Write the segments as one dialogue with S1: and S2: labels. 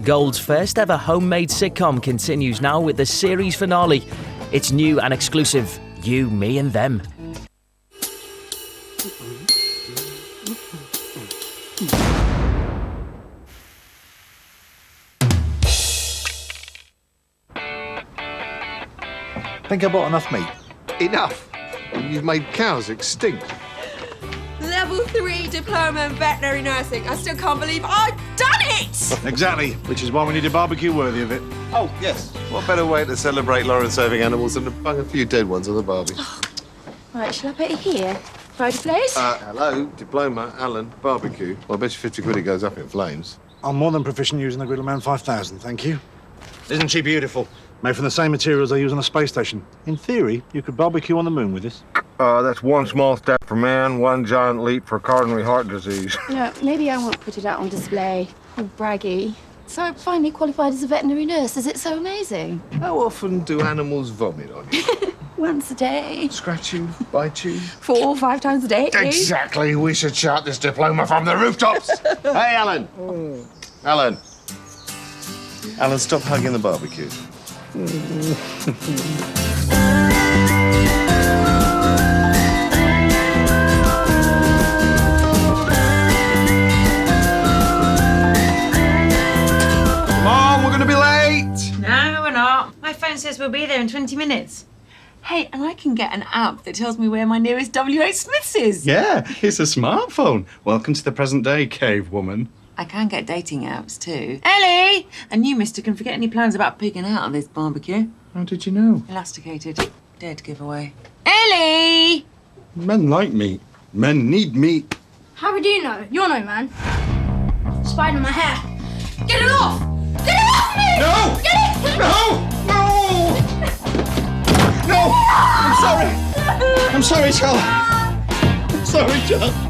S1: Gold's first ever homemade sitcom continues now with the series finale. It's new and exclusive. You, Me and Them.
S2: Think I bought enough meat?
S3: Enough? You've made cows extinct.
S4: Level 3 diploma in veterinary nursing. I still can't believe I've done it!
S2: Exactly, which is why we need a barbecue worthy of it.
S3: Oh, yes. What better way to celebrate Lauren serving animals than to bung a few dead ones on the barbie?
S4: Right, shall I put it here? Photo place?
S3: Hello, diploma, Alan, barbecue. Well, I bet you 50 quid it goes up in flames.
S2: I'm more than proficient using the Griddleman 5000, thank you. Isn't she beautiful? Made from the same materials they use on the space station. In theory, you could barbecue on the moon with this.
S3: That's one small step for man, one giant leap for coronary heart disease.
S4: No, maybe I won't put it out on display. Oh, braggy. So I finally qualified as a veterinary nurse. Is it so amazing?
S3: How often do animals vomit on you?
S4: Once a day.
S3: Scratch you, bite you?
S4: 4 or 5 times a day.
S3: Exactly. We should shout this diploma from the rooftops. Hey, Alan. Alan. Alan, stop hugging the barbecue.
S5: Mom, we're going to be late.
S6: No, we're not. My phone says we'll be there in 20 minutes. Hey, and I can get an app that tells me where my nearest WH Smith's is.
S5: Yeah, it's a smartphone. Welcome to the present day, cave woman.
S6: I can get dating apps too. Ellie! And you, mister, can forget any plans about pigging out on this barbecue.
S5: How did you know?
S6: Elasticated. Dead giveaway. Ellie!
S5: Men like meat. Men need meat.
S7: How would you know? You're no man. Spider in my hair. Get it off! Get it off me!
S5: No!
S7: Get it!
S5: No! No! No! I'm sorry, Charlotte. I'm sorry, Charlotte.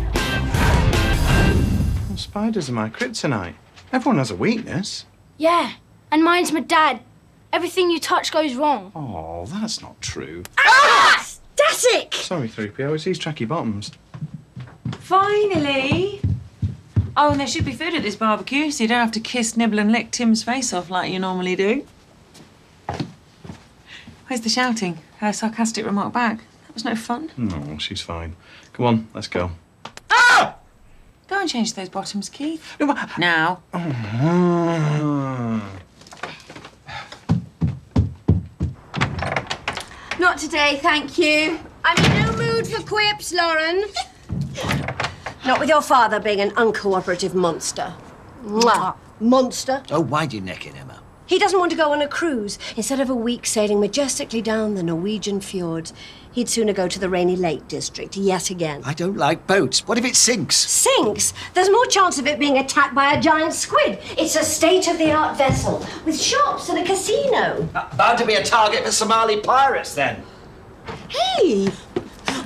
S5: Spiders are my kryptonite. Everyone has a weakness.
S7: Yeah, and mine's my dad. Everything you touch goes wrong.
S5: Oh, that's not true.
S7: Ah! Static!
S5: Sorry, 3PO, it's these tracky bottoms.
S6: Finally! Oh, and there should be food at this barbecue, so you don't have to kiss, nibble and lick Tim's face off like you normally do. Where's the shouting? Her sarcastic remark back. That was no fun.
S5: No, she's fine. Come on, let's go.
S6: Go and change those bottoms, Keith. Now.
S7: Not today, thank you. I'm in no mood for quips, Lauren.
S8: Not with your father being an uncooperative monster. Mwah. Monster.
S9: Oh, why'd you neck it, Emma?
S8: He doesn't want to go on a cruise. Instead of a week sailing majestically down the Norwegian fjords, he'd sooner go to the Rainy Lake District yet again.
S9: I don't like boats. What if it sinks?
S8: Sinks? There's more chance of it being attacked by a giant squid. It's a state-of-the-art vessel with shops and a casino.
S9: Bound to be a target for Somali pirates, then.
S10: Hey!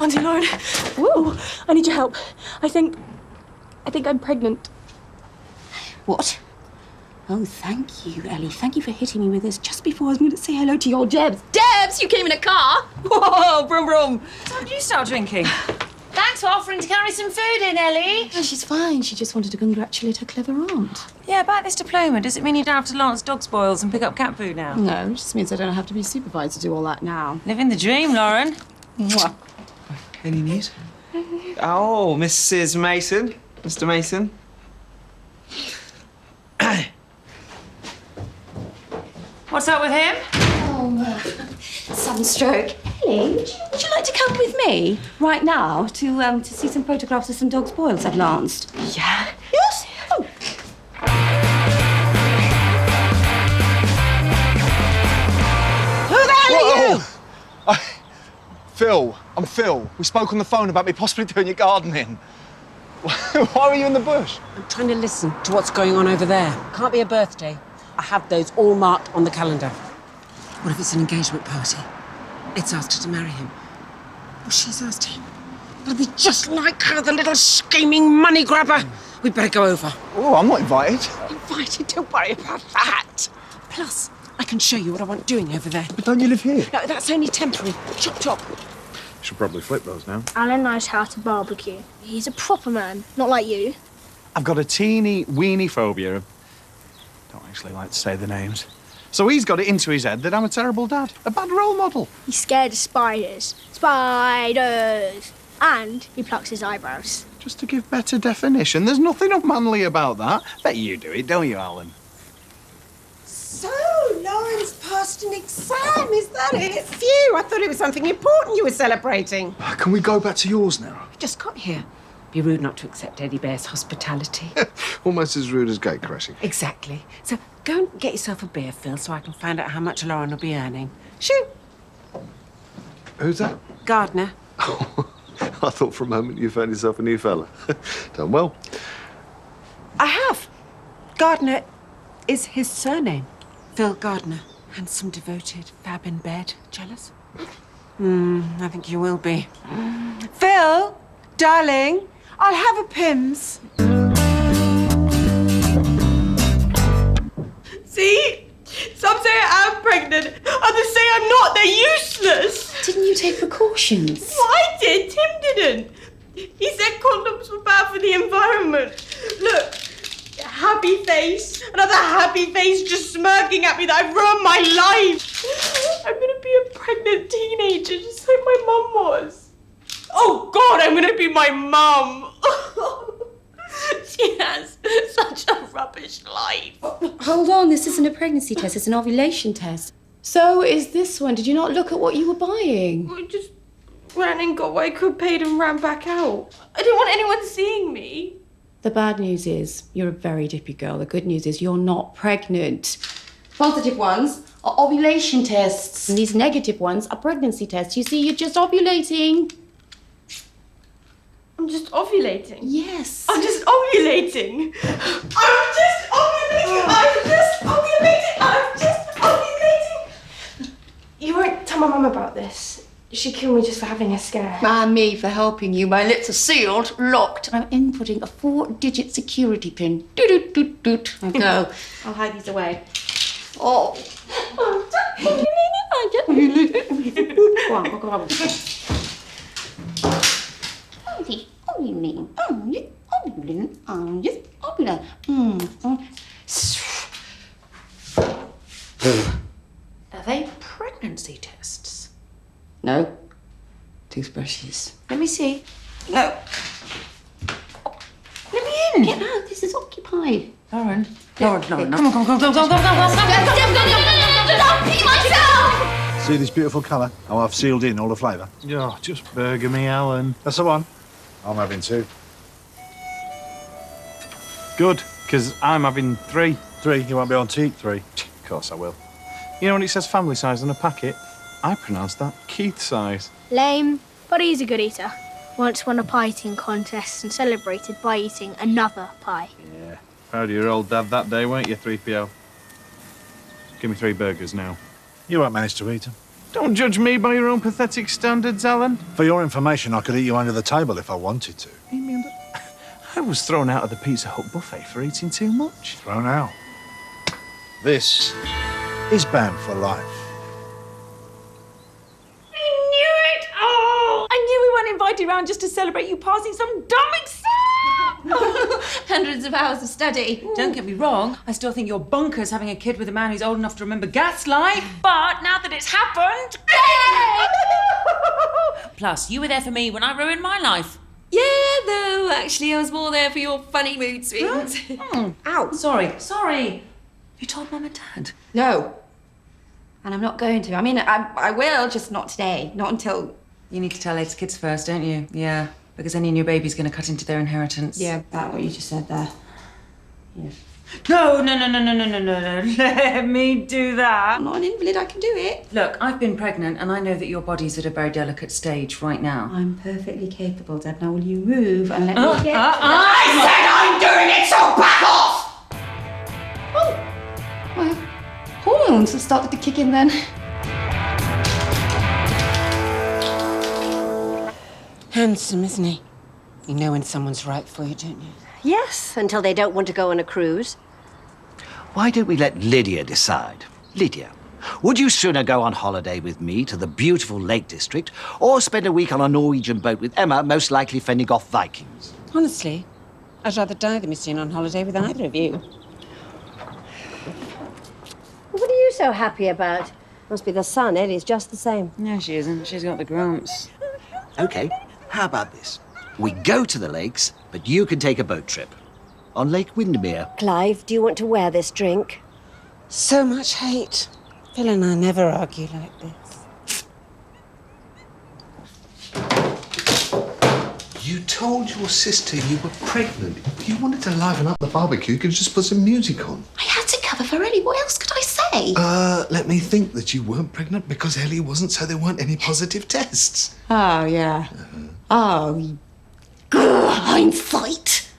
S10: Auntie Lauren. Whoa! I need your help. I think I'm pregnant.
S8: What? Oh, thank you, Ellie. Thank you for hitting me with this just before I was going to say hello to your Debs.
S10: Debs, you came in a car? Whoa, brum brum.
S6: When did you start drinking? Thanks for offering to carry some food in, Ellie.
S10: Oh, she's fine. She just wanted to congratulate her clever aunt.
S6: Yeah, about this diploma, does it mean you don't have to lance dog spoils and pick up cat food now?
S10: No, it just means I don't have to be supervised to do all that now.
S6: Living the dream, Lauren.
S10: Mwah.
S11: Any news? Oh, Mrs. Mason. Mr. Mason.
S6: What's up with him?
S10: Oh, sudden stroke. Ellie, would you like to come with me right now to see some photographs of some dog spoils I've lanced? Yeah. Yes. Oh.
S8: Who the hell are you?
S12: Phil, I'm Phil. We spoke on the phone about me possibly doing your gardening. Why are you in the bush?
S13: I'm trying to listen to what's going on over there. Can't be a birthday. I have those all marked on the calendar. What if it's an engagement party? It's asked her to marry him. Well, she's asked him. It'll be just like her, the little scheming money grabber. We'd better go over.
S12: Oh, I'm not invited.
S13: Invited? Don't worry about that. Plus, I can show you what I want doing over there.
S12: But don't you live here?
S13: No, that's only temporary. Chop, chop.
S5: Should probably flip those now.
S7: Alan knows how to barbecue. He's a proper man, not like you.
S5: I've got a teeny weeny phobia
S12: Don't actually like to say the names. So he's got it into his head that I'm a terrible dad, a bad role model.
S14: He's scared of spiders. Spiders! And he plucks his eyebrows.
S12: Just to give better definition, there's nothing unmanly about that. Bet you do it, don't you, Alan?
S13: So, Lauren's passed an exam, is that it? Phew, I thought it was something important you were celebrating.
S12: Can we go back to yours now?
S13: You just got here. Be rude not to accept Eddie Bear's hospitality.
S3: Almost as rude as gate crashing.
S13: Exactly. So go and get yourself a beer, Phil, so I can find out how much Lauren will be earning. Shoot.
S3: Who's that?
S13: Gardner.
S3: I thought for a moment you found yourself a new fella. Done well.
S13: I have. Gardner is his surname. Phil Gardner. Handsome, devoted, fab in bed. Jealous? I think you will be. Phil, darling, I'll have a Pimm's.
S6: See? Some say I'm pregnant, others say I'm not. They're useless.
S10: Didn't you take precautions?
S6: Well, I did. Tim didn't. He said condoms were bad for the environment. Look, happy face. Another happy face just smirking at me that I've ruined my life. I'm gonna be a pregnant teenager just like my mum was. Oh, God, I'm gonna be my mum. She has such a rubbish life.
S10: Hold on, this isn't a pregnancy test, it's an ovulation test. So is this one. Did you not look at what you were buying?
S6: I just ran and got what I could, paid and ran back out. I didn't want anyone seeing me.
S10: The bad news is you're a very dippy girl. The good news is you're not pregnant. Positive ones are ovulation tests, and these negative ones are pregnancy tests. You see, you're just ovulating.
S6: I'm just ovulating?
S10: Yes.
S6: I'm just ovulating. I'm just ovulating. I'm just ovulating. I'm just ovulating. You won't tell my mum about this. She'd kill me just for having a scare.
S10: And me for helping you. My lips are sealed, locked. I'm inputting a 4-digit security pin. Doot-doot-doot-doot. Now go. I'll hide these away. Oh. Go on, go on.
S15: Are they pregnancy tests?
S10: No. Toothbrushes.
S15: Let me see.
S10: No.
S15: Let me in.
S10: Get out. This is occupied.
S15: Lauren.
S10: No.
S15: Come on, go. I'll pee myself!
S2: See this beautiful colour? Oh, I've sealed in all the flavour.
S12: Oh, just burger me, Alan.
S2: That's the one. I'm having 2.
S12: Good, because I'm having 3.
S2: 3? You won't be on to eat 3.
S12: Of course I will. You know when it says family size on a packet? I pronounce that Keith size.
S14: Lame, but he's a good eater. Once won a pie eating contest and celebrated by eating another pie.
S12: Yeah. Proud of your old dad that day, weren't you, 3PO? Give me 3 burgers now.
S2: You won't manage to eat them.
S12: Don't judge me by your own pathetic standards, Alan.
S2: For your information, I could eat you under the table if I wanted to.
S12: I was thrown out of the Pizza Hut buffet for eating too much.
S2: Thrown out. This is banned for life.
S6: I knew it! Oh! I knew we weren't invited round just to celebrate you passing some dumb exam!
S10: Hundreds of hours of study.
S15: Don't get me wrong, I still think you're bonkers having a kid with a man who's old enough to remember Gaslight, but now that it's happened... Plus, you were there for me when I ruined my life.
S10: Yeah, though, actually, I was more there for your funny mood swings.
S15: Ow. Sorry. You told Mum and Dad?
S10: No. And I'm not going to. I mean, I will, just not today. Not until...
S15: You need to tell Ed's kids first, don't you? Yeah, because any new baby's going to cut into their inheritance.
S10: Yeah, that's what you just said there. Yeah.
S15: No. Let me do that.
S10: I'm not an invalid, I can do it.
S15: Look, I've been pregnant and I know that your body's at a very delicate stage right now.
S10: I'm perfectly capable, Dad. Now will you move and let me get...
S15: I said I'm doing it, so back off!
S10: Oh, my hormones have started to kick in then.
S13: Handsome, isn't he? You know when someone's right for you, don't you?
S8: Yes, until they don't want to go on a cruise.
S9: Why don't we let Lydia decide? Lydia, would you sooner go on holiday with me to the beautiful Lake District or spend a week on a Norwegian boat with Emma, most likely fending off Vikings?
S13: Honestly, I'd rather die than be seen on holiday with either of you.
S8: you so happy about? Must be the sun. Ellie's just the same.
S15: No, she isn't. She's got the grumps.
S9: OK, how about this? We go to the lakes, but you can take a boat trip. On Lake Windermere.
S8: Clive, do you want to wear this drink?
S13: So much hate. Phil and I never argue like this.
S3: You told your sister you were pregnant. If you wanted to liven up the barbecue, you could just put some music on.
S4: I had to cover for Ellie. What else could I say?
S3: Let me think that you weren't pregnant because Ellie wasn't, so there weren't any positive tests.
S10: Oh, yeah. Oh,
S4: hindsight.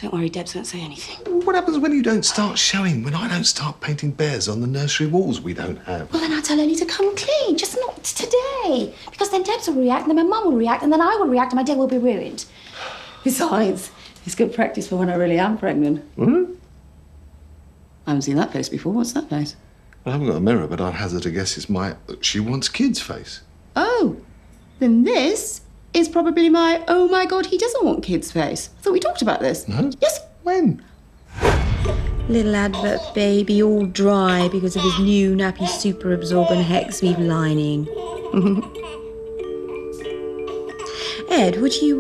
S10: Don't worry, Debs won't say anything.
S3: What happens when you don't start showing? When I don't start painting bears on the nursery walls we don't have?
S4: Well, then I'll tell Ellie to come clean, just not today. Because then Debs will react, and then my mum will react, and then I will react, and my day will be ruined.
S10: Besides, it's good practice for when I really am pregnant.
S3: Hmm?
S10: I haven't seen that face before. What's that face?
S3: I haven't got a mirror, but I'd hazard a guess it's my she wants kids face.
S10: Oh, then this is probably my oh my God, he doesn't want kids face. I thought we talked about this.
S3: No?
S10: Yes.
S3: When?
S10: Little advert baby, all dry because of his new nappy super absorbent hex weave lining. Ed, would you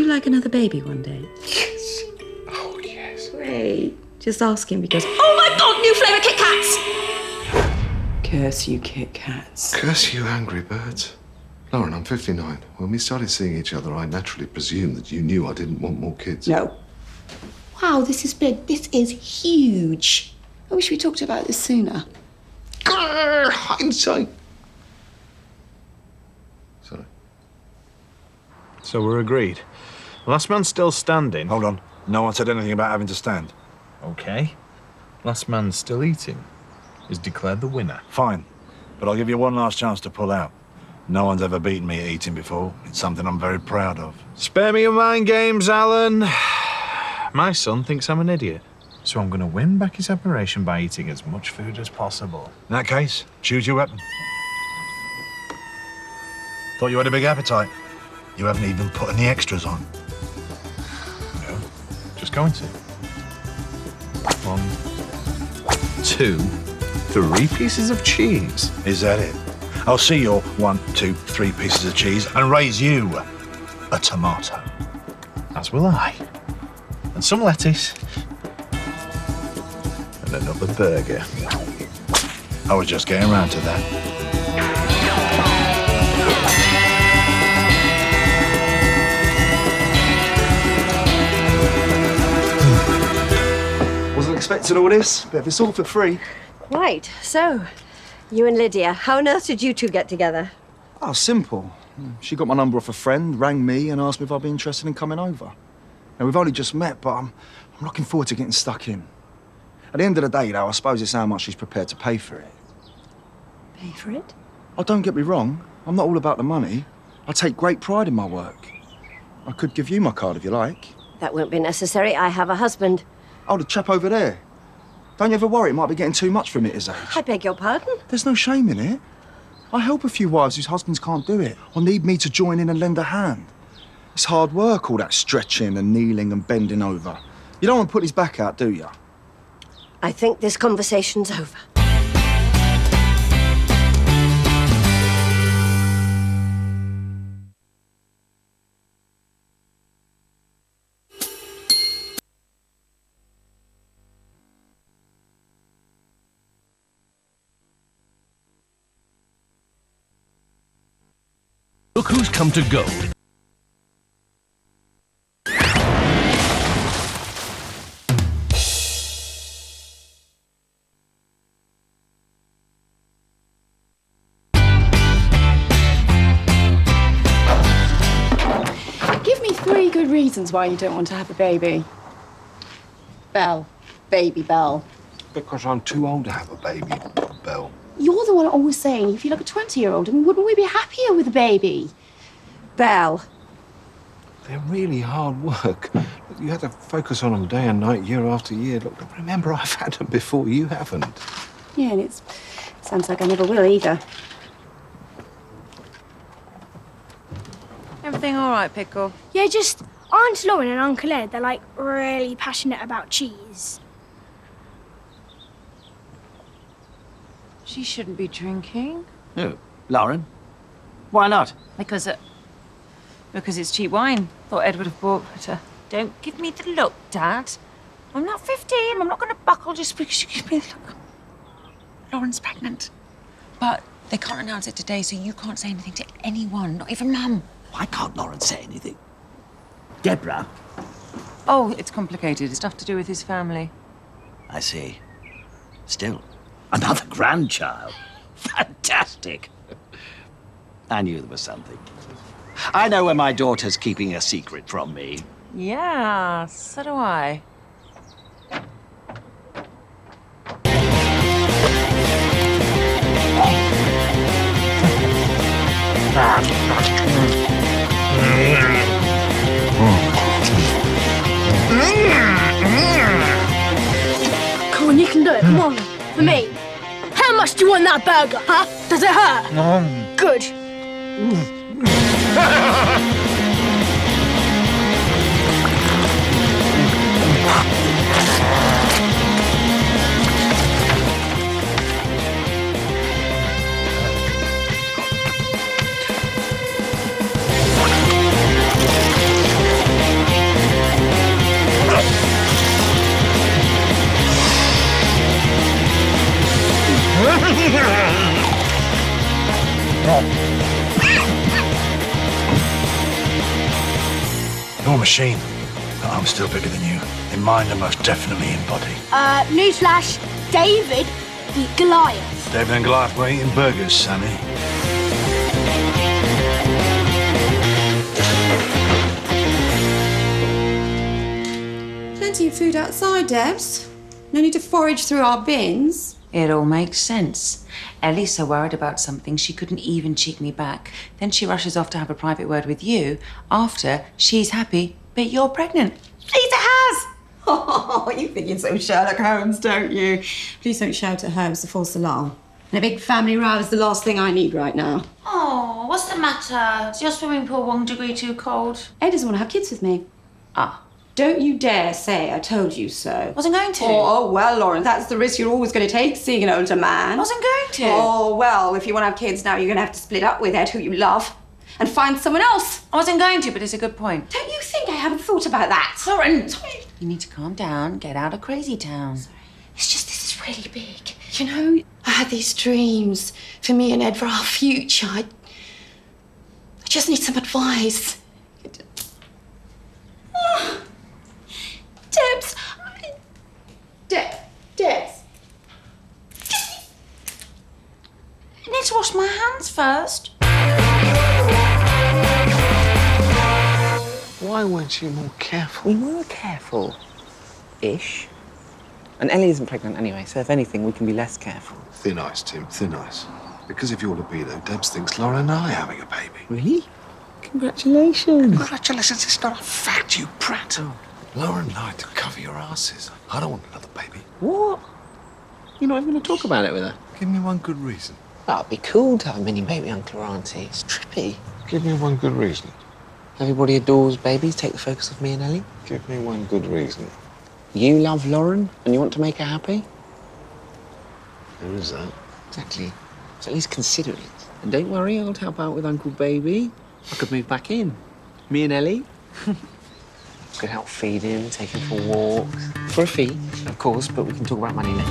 S10: like another baby one day?
S3: Yes. Oh, yes.
S10: Great. Just ask him because.
S4: Oh my God, new flavour Kit Kats!
S10: Curse you, Kit Kats.
S3: Curse you, angry birds. Lauren, I'm 59. When we started seeing each other, I naturally presumed that you knew I didn't want more kids.
S10: No. Wow, this is big. This is huge. I wish we talked about this sooner.
S3: Grrr, hindsight. Sorry.
S2: So we're agreed. Last man still standing. Hold on. No one said anything about having to stand.
S16: OK. Last man still eating is declared the winner.
S2: Fine. But I'll give you one last chance to pull out. No one's ever beaten me at eating before. It's something I'm very proud of.
S16: Spare me your mind games, Alan. My son thinks I'm an idiot, so I'm going to win back his admiration by eating as much food as possible.
S2: In that case, choose your weapon. Thought you had a big appetite. You haven't even put any extras on.
S16: No, just going to. 1, 2, 3 pieces of cheese.
S2: Is that it? I'll see your 1, 2, 3 pieces of cheese and raise you a tomato.
S16: As will I. And some lettuce. And another burger.
S2: I was just getting around to that.
S12: Wasn't expecting all this, but if it's all for free.
S8: Right, so, you and Lydia, how on earth did you two get together?
S12: Oh, simple. She got my number off a friend, rang me and asked me if I'd be interested in coming over. Now, we've only just met, but I'm looking forward to getting stuck in. At the end of the day, though, I suppose it's how much she's prepared to pay for it.
S8: Pay for it?
S12: Oh, don't get me wrong. I'm not all about the money. I take great pride in my work. I could give you my card if you like.
S8: That won't be necessary. I have a husband.
S12: Oh, the chap over there. Don't you ever worry it might be getting too much for him at his age?
S8: I beg your pardon?
S12: There's no shame in it. I help a few wives whose husbands can't do it or need me to join in and lend a hand. It's hard work, all that stretching and kneeling and bending over. You don't want to put his back out, do you?
S8: I think this conversation's over.
S17: Look who's come to go.
S10: Give me 3 good reasons why you don't want to have a baby. Belle. Baby Belle.
S3: Because I'm too old to have a baby, Belle.
S10: You're the one always saying you feel like a 20-year-old. I mean, wouldn't we be happier with a baby?
S8: Belle.
S3: They're really hard work. You had to focus on them day and night, year after year. Look, remember, I've had them before. You haven't.
S10: Yeah, and it sounds like I never will either.
S15: Everything all right, Pickle?
S14: Yeah, just Aunt Lauren and Uncle Ed, they're like really passionate about cheese.
S15: She shouldn't be drinking.
S9: Who? Lauren? Why not?
S15: Because it's cheap wine. Thought Ed would have bought it her. Don't give me the look, Dad. I'm not 15. I'm not going to buckle just because you give me the look. Lauren's pregnant. But they can't announce it today, so you can't say anything to anyone, not even Mum.
S9: Why can't Lauren say anything? Deborah?
S15: Oh, it's complicated. It's stuff to do with his family.
S9: I see. Still, another grandchild. Fantastic. I knew there was something. I know when my daughter's keeping a secret from me.
S15: Yeah, so do I.
S14: Come on, you can do it. Come on. For me. How much do you want that burger, huh? Does it hurt? Good.
S2: You're a machine, but I'm still bigger than you. In mind and most definitely in body.
S14: Newsflash. David beat Goliath.
S2: David and Goliath were eating burgers, Sammy.
S13: Plenty of food outside, Debs. No need to forage through our bins.
S15: It all makes sense. Ellie's so worried about something she couldn't even cheek me back. Then she rushes off to have a private word with you after she's happy, but you're pregnant.
S13: Lisa has! Oh, you think you're so Sherlock Holmes, don't you? Please don't shout at her, it's a false alarm. And a big family row is the last thing I need right now.
S15: Oh, what's the matter? Is your swimming pool 1 degree too cold?
S13: Ed doesn't want to have kids with me.
S15: Ah.
S13: Don't you dare say I told you so.
S15: Wasn't going to.
S13: Oh, well, Lauren, that's the risk you're always going to take, seeing an older man.
S15: Wasn't going to.
S13: Oh, well, if you want to have kids now, you're going to have to split up with Ed, who you love, and find someone else.
S15: I wasn't going to, but it's a good point.
S13: Don't you think I haven't thought about that?
S15: Lauren, you need to calm down, get out of crazy town.
S13: It's just this is really big. You know, I had these dreams for me and Ed for our future. I just need some advice. Debs. Debs.
S15: I need to wash my hands first.
S11: Why weren't you more careful? We were careful-ish. And Ellie isn't pregnant anyway, so if anything, we can be less careful.
S3: Thin ice, Tim, thin ice. Because of your libido, Debs thinks Lauren and I are having a baby.
S11: Really? Congratulations.
S3: Congratulations, it's not a fact, you prat. Lauren lied to cover your asses. I don't want another baby.
S11: What? You're not even going to talk about it with her?
S3: Give me one good reason.
S11: Oh, it'd be cool to have a mini baby uncle or auntie. It's trippy.
S3: Give me one good reason.
S11: Everybody adores babies. Take the focus off me and Ellie.
S3: Give me one good reason.
S11: You love Lauren and you want to make her happy?
S3: Who is that?
S11: Exactly. So at least consider it. And don't worry, I'll help out with Uncle Baby. I could move back in. Me and Ellie. Could help feed him, take him for walks. For a fee, of course, but we can talk about money later.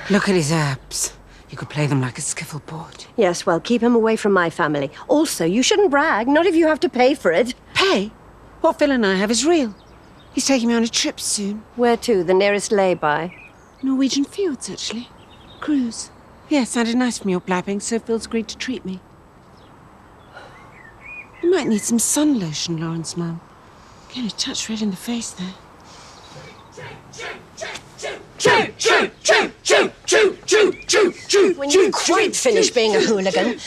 S13: Look at his abs. You could play them like a skiffle board.
S8: Yes, well, keep him away from my family. Also, you shouldn't brag, not if you have to pay for it.
S13: Pay? What Phil and I have is real. He's taking me on a trip soon.
S8: Where to? The nearest lay-by?
S13: Norwegian fjords, actually. Cruise. Yeah, sounded nice from your blabbing, so Phil's agreed to treat me. You might need some sun lotion, Lauren's mum. Getting a touch red in the face there.
S8: When you quite finish being a hooligan,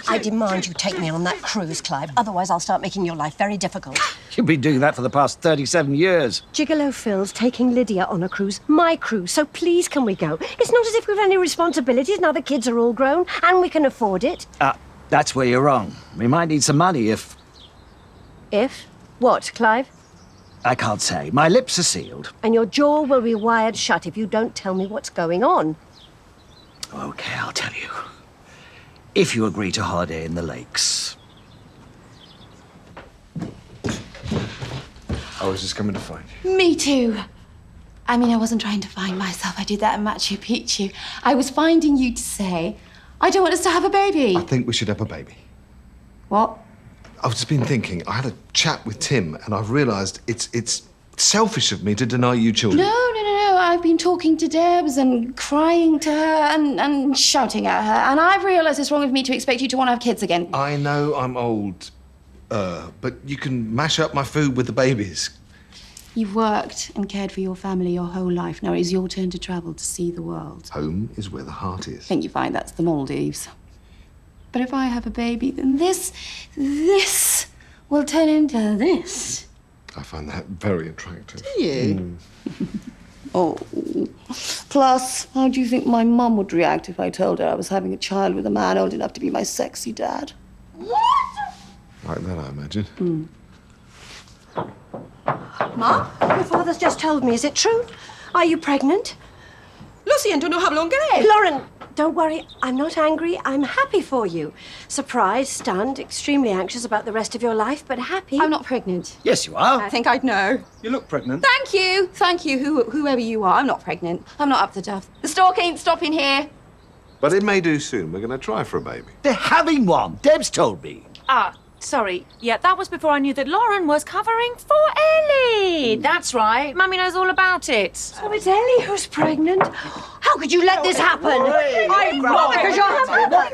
S8: I demand you take me on that cruise, Clive. Otherwise, I'll start making your life very difficult.
S9: You've been doing that for the past 37 years.
S8: Gigolo Phil's taking Lydia on a cruise, my cruise, so please can we go? It's not as if we've any responsibilities now the kids are all grown and we can afford it.
S9: That's where you're wrong. We might need some money if...
S8: If? What, Clive?
S9: I can't say. My lips are sealed.
S8: And your jaw will be wired shut if you don't tell me what's going on.
S9: OK, I'll tell you. If you agree to holiday in the lakes.
S3: I was just coming to find you.
S10: Me too. I mean, I wasn't trying to find myself. I did that in Machu Picchu. I was finding you to say, I don't want us to have a baby.
S3: I think we should have a baby.
S10: What?
S3: I've just been thinking. I had a chat with Tim, and I've realised it's selfish of me to deny you children.
S10: No. I've been talking to Debs and crying to her and shouting at her. And I've realised it's wrong of me to expect you to want to have kids again.
S3: I know I'm old, but you can mash up my food with the babies.
S10: You've worked and cared for your family your whole life. Now it is your turn to travel, to see the world.
S3: Home is where the heart is.
S10: I think you find that's the Maldives. But if I have a baby, then this will turn into this.
S3: I find that very attractive.
S10: Do you? Oh. Plus, how do you think my mum would react if I told her I was having a child with a man old enough to be my sexy dad?
S3: Like that, I imagine.
S8: Mum, your father's just told me. Is it true? Are you pregnant?
S13: Lucien, tú no hablas inglés.
S8: Lauren, don't worry. I'm not angry. I'm happy for you. Surprised, stunned, extremely anxious about the rest of your life, but happy.
S10: I'm not pregnant.
S9: Yes, you are.
S13: I think I'd know.
S12: You look pregnant.
S10: Thank you, whoever you are. I'm not pregnant. I'm not up to duff. The stalk ain't stopping here.
S3: But it may do soon. We're going to try for a baby.
S9: They're having one. Deb's told me.
S15: Ah, sorry. Yeah, that was before I knew that Lauren was covering for Ellie. That's right. Mummy knows all about it.
S8: So it's Ellie who's pregnant? How could you let this happen?
S13: I'm not, because you're having
S8: I'm not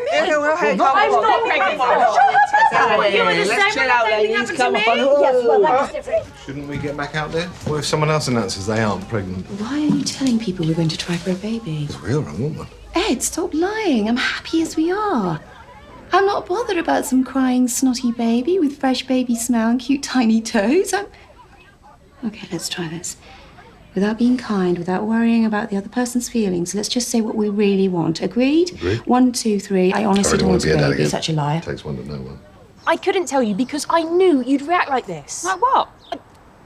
S8: pregnant.
S15: You were the same when the same thing happened to me.
S8: Yes, well, that was different.
S3: Shouldn't we get back out there? What if someone else announces they aren't pregnant?
S10: Why are you telling people we're going to try for a baby?
S3: Because we're a woman.
S10: Ed, stop lying. I'm happy as we are. I'm not bothered about some crying, snotty baby with fresh baby smell and cute tiny toes. Okay, let's try this. Without being kind, without worrying about the other person's feelings, let's just say what we really want. Agreed?
S3: Agreed.
S10: 1, 2, 3. I honestly don't want a baby. You're such a liar.
S3: Takes one to know one.
S14: I couldn't tell you because I knew you'd react like this.
S15: Like what?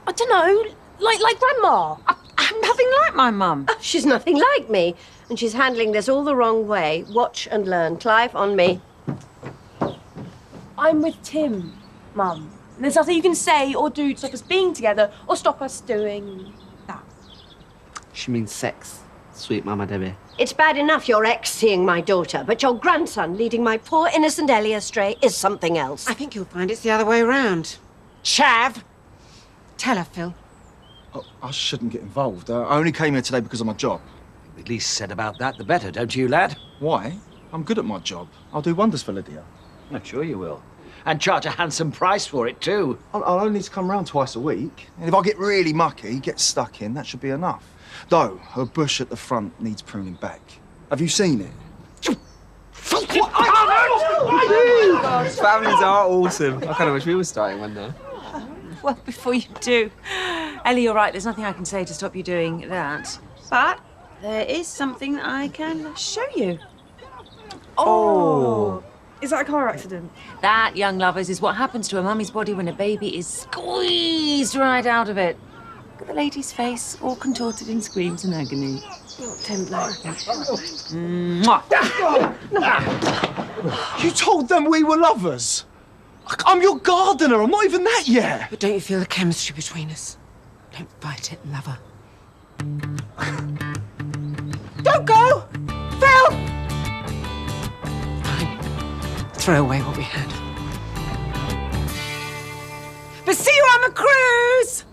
S14: I don't know, like Grandma.
S15: I'm nothing like my mum.
S8: Oh, she's nothing like me. And she's handling this all the wrong way. Watch and learn. Clive, on me.
S14: I'm with Tim, Mum. And there's nothing you can say or do to stop us being together or stop us doing that.
S11: She means sex, sweet Mama Debbie.
S8: It's bad enough your ex seeing my daughter, but your grandson leading my poor innocent Ellie astray is something else.
S13: I think you'll find it's the other way around. Chav! Tell her, Phil.
S12: Oh, I shouldn't get involved. I only came here today because of my job.
S9: The least said about that, the better, don't you, lad?
S12: Why? I'm good at my job. I'll do wonders for Lydia.
S9: I'm sure you will. And charge a handsome price for it, too.
S12: I'll only need to come round twice a week. And if I get really mucky, get stuck in, that should be enough. Though, her bush at the front needs pruning back. Have you seen it?
S11: Families are awesome. I kind of wish we were starting one now.
S15: Well, before you do, Ellie, you're right. There's nothing I can say to stop you doing that. But there is something that I can show you.
S14: Oh. Is that a car accident?
S15: That, young lovers, is what happens to a mummy's body when a baby is squeezed right out of it. Look at the lady's face, all contorted in screams and agony.
S12: You told them we were lovers? I'm your gardener. I'm not even that yet.
S13: But don't you feel the chemistry between us? Don't fight it, lover. Don't go! Phil! Fine. Throw away what we had. But see you on the cruise!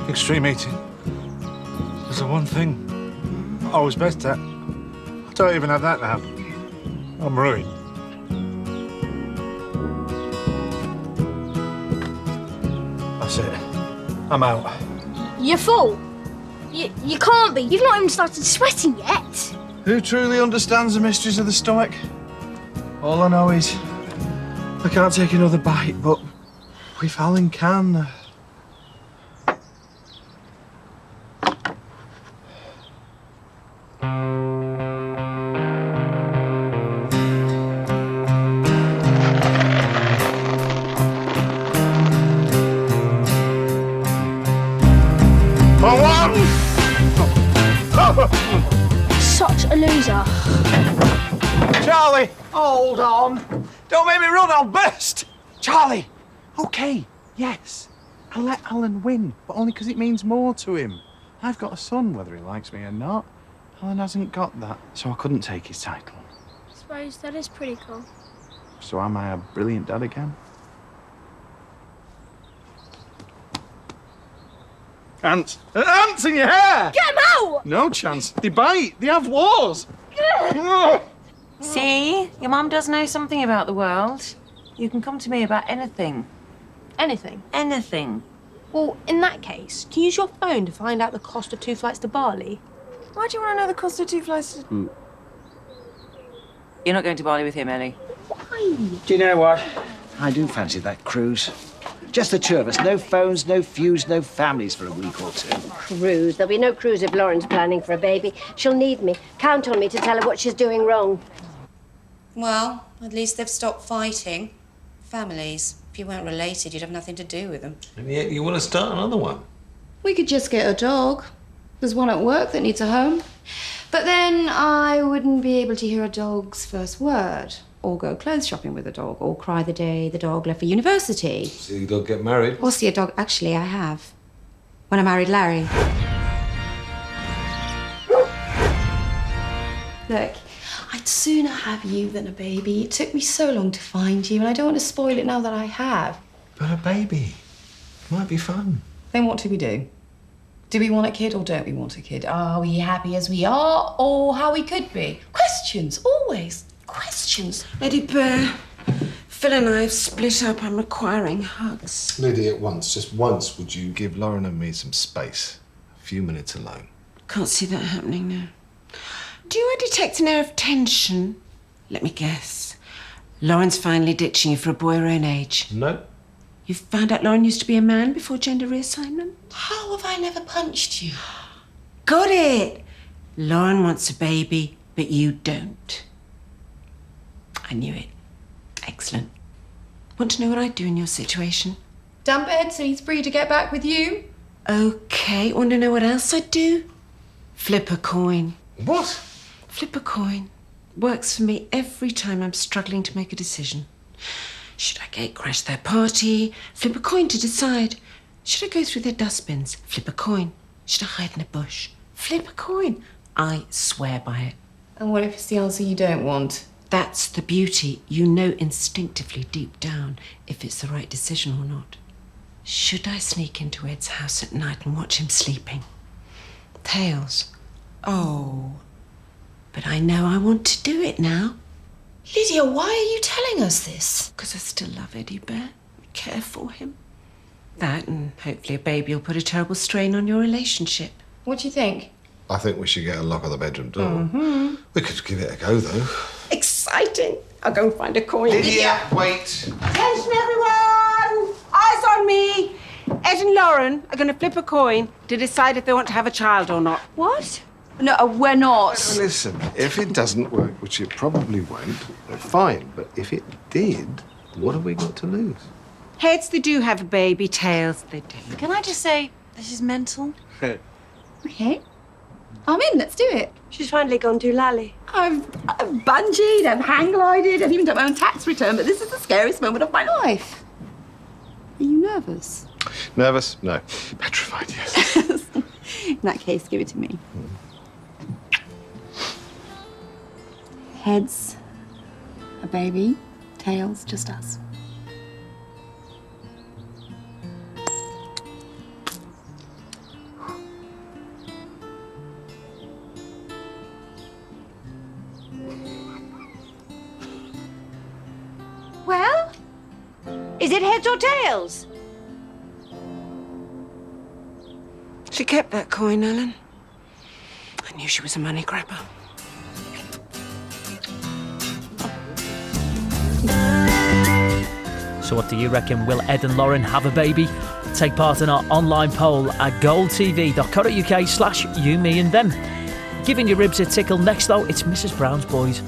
S2: Extreme eating was the one thing I was best at. I don't even have that now. I'm ruined. That's it. I'm out.
S14: You're full. You can't be. You've not even started sweating yet.
S16: Who truly understands the mysteries of the stomach? All I know is I can't take another bite, but if Alan can...
S14: Such a loser.
S5: Charlie, hold on. Don't make me run, I'll burst. Charlie, OK, yes. I'll let Alan win, but only because it means more to him. I've got a son, whether he likes me or not. Alan hasn't got that, so I couldn't take his title.
S14: I suppose that is pretty cool.
S5: So am I a brilliant dad again? Ants! Ants in your hair!
S14: Get 'em out!
S5: No chance. They bite. They have wars.
S15: See? Your mum does know something about the world. You can come to me about anything.
S10: Anything?
S15: Anything.
S10: Well, in that case, can you use your phone to find out the cost of 2 flights to Bali?
S15: Why do you want to know the cost of 2 flights to... You're not going to Bali with him, Ellie.
S10: Why?
S9: Do you know what? I do fancy that cruise. Just the two of us. No phones, no feuds, no families for a week or two.
S8: Cruise? There'll be no cruise if Lauren's planning for a baby. She'll need me. Count on me to tell her what she's doing wrong.
S17: Well, at least they've stopped fighting. Families. If you weren't related, you'd have nothing to do with them.
S18: And yet you want to start another one.
S10: We could just get a dog. There's one at work that needs a home. But then I wouldn't be able to hear a dog's first word, or go clothes shopping with a dog, or cry the day the dog left for university.
S18: See your dog get married.
S10: Or see a dog. Actually, I have. When I married Larry. Look, I'd sooner have you than a baby. It took me so long to find you, and I don't want to spoil it now that I have.
S18: But a baby might be fun.
S10: Then what do we do? Do we want a kid or don't we want a kid? Are we happy as we are or how we could be? Questions, always. Questions.
S13: Lady Bear, Phil and I have split up. I'm requiring hugs.
S18: Lydia, just once, would you give Lauren and me some space? A few minutes alone.
S13: Can't see that happening now. Do I detect an air of tension? Let me guess. Lauren's finally ditching you for a boy her own age.
S18: No.
S13: You found out Lauren used to be a man before gender reassignment?
S17: How have I never punched you?
S13: Got it! Lauren wants a baby, but you don't. I knew it. Excellent. Want to know what I'd do in your situation?
S10: Dump Ed so he's free to get back with you?
S13: Okay. Want to know what else I'd do? Flip a coin.
S18: What?
S13: Flip a coin. Works for me every time I'm struggling to make a decision. Should I gatecrash their party? Flip a coin to decide. Should I go through their dustbins? Flip a coin. Should I hide in a bush? Flip a coin. I swear by it.
S10: And what if it's the answer you don't want?
S13: That's the beauty. You know instinctively deep down if it's the right decision or not. Should I sneak into Ed's house at night and watch him sleeping? Tails. Oh. But I know I want to do it now.
S17: Lydia, why are you telling us this?
S13: Because I still love Eddie Bear. Care for him. That and hopefully a baby will put a terrible strain on your relationship.
S10: What do you think?
S18: I think we should get a lock on the bedroom door.
S10: Mm-hmm.
S18: We could give it a go, though.
S13: Exciting. I'll go and find a coin.
S18: Lydia, wait.
S13: Attention, everyone! Eyes on me! Ed and Lauren are going to flip a coin to decide if they want to have a child or not.
S10: What? No, we're not.
S18: Listen, if it doesn't work, which it probably won't, fine. But if it did, what have we got to lose?
S13: Heads, they do have a baby. Tails, they don't.
S15: Can I just say, this is mental?
S10: Okay. I'm in, let's do it.
S8: She's finally gone to Lally.
S10: I've bungeed, I've hang glided, I've even done my own tax return, but this is the scariest moment of my life. Are you nervous?
S18: Nervous? No. Petrified, yes.
S10: In that case, give it to me. Heads, a baby. Tails, just us.
S8: Well, is it heads or tails?
S13: She kept that coin, Ellen. I knew she was a money grabber.
S1: So what do you reckon? Will Ed and Lauren have a baby? Take part in our online poll at goldtv.co.uk/you, me and them. Giving your ribs a tickle. Next though, it's Mrs. Brown's Boys.